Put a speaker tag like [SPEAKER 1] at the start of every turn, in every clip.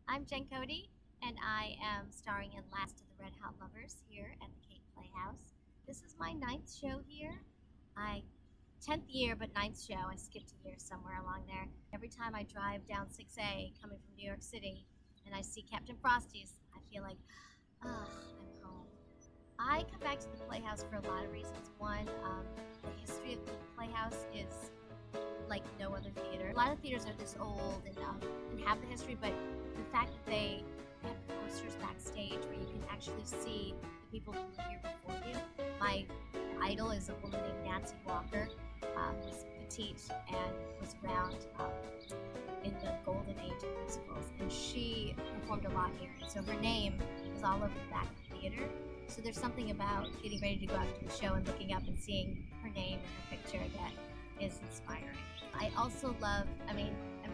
[SPEAKER 1] I'm Jen Cody, and I am starring in Last of the Red Hot Lovers here at the Cape Playhouse. This is my ninth show here. I 10th year, but ninth show. I skipped a year somewhere along there. Every time I drive down 6A coming from New York City and I see Captain Frosty's, I feel like, I'm home. I come back to the Playhouse for a lot of reasons. One, the history of the Playhouse is like no other theater. A lot of theaters are this old and have the history, but the fact that they have posters backstage where you can actually see the people who were here before you. My idol is a woman named Nancy Walker, who's petite and was around in the golden age of musicals, and she performed a lot here. And so her name is all over the back of the theater. So there's something about getting ready to go out to a show and looking up and seeing her name and her picture that is inspiring. I also love, I'm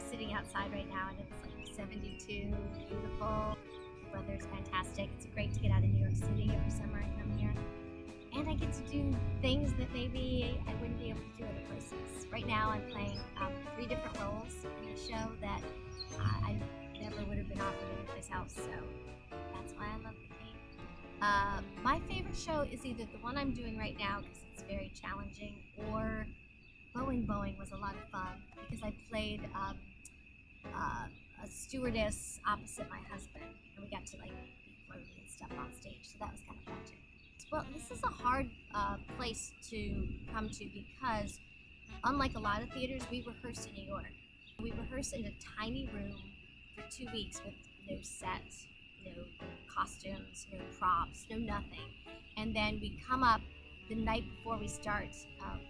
[SPEAKER 1] sitting outside right now and it's like 72, beautiful. The weather's fantastic. It's great to get out of New York City every summer and come here. And I get to do things that maybe I wouldn't be able to do other places. Right now I'm playing 3 different roles in a show that I never would have been offered anyplace else. So that's why I love the Cape. My favorite show is either the one I'm doing right now because it's very challenging, or Boeing was a lot of fun because I played a stewardess opposite my husband, and we got to like be floaty and stuff on stage, so that was kind of fun too. Well, this is a hard place to come to because unlike a lot of theaters, we rehearse in New York. We rehearse in a tiny room for 2 weeks with no sets, no costumes, no props, no nothing. And then we come up the night before we start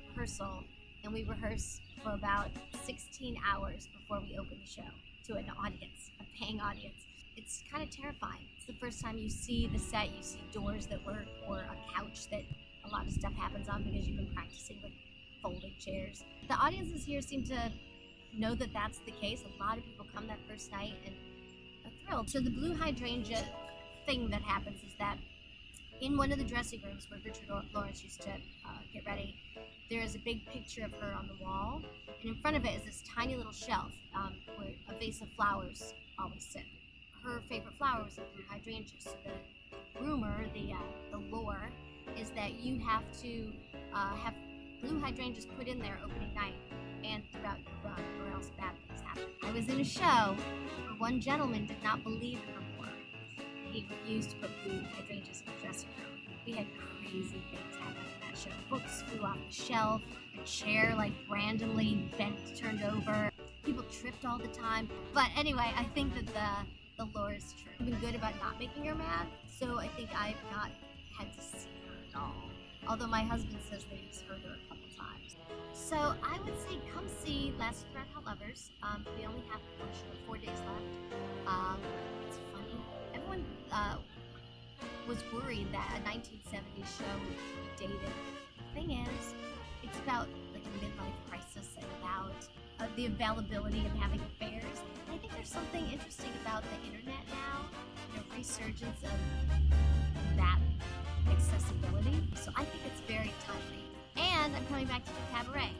[SPEAKER 1] rehearsal, and we rehearse for about 16 hours before we open the show to an audience, a paying audience. It's kind of terrifying. It's the first time you see the set, you see doors that work, or a couch that a lot of stuff happens on because you've been practicing with folding chairs. The audiences here seem to know that that's the case. A lot of people come that first night and are thrilled. So the blue hydrangea thing that happens is that in one of the dressing rooms where Richard Lawrence used to get ready, there is a big picture of her on the wall, and in front of it is this tiny little shelf where a vase of flowers always sit. Her favorite flower was a blue hydrangea, so the rumor, the lore, is that you have to have blue hydrangeas put in there opening night and throughout your run, or else bad things happen. I was in a show where one gentleman did not believe in her work. He refused to put blue hydrangeas in the dressing room. We had crazy things happen in that show. Books flew off the shelf, a chair like randomly bent, turned over. People tripped all the time. But anyway, I think that the lore is true. I've been good about not making her mad, so I think I've not had to see her at all. Although my husband says that he's heard her a couple times. So I would say come see Last of the Red Hot Lovers. We only have 4 days left. It's funny. Everyone was worried that a 1970s show would be dated. The thing is, it's about like a midlife crisis and about the availability of having affairs. And I think there's something interesting about the internet now, resurgence of that accessibility. So I think it's very timely. And I'm coming back to the cabaret.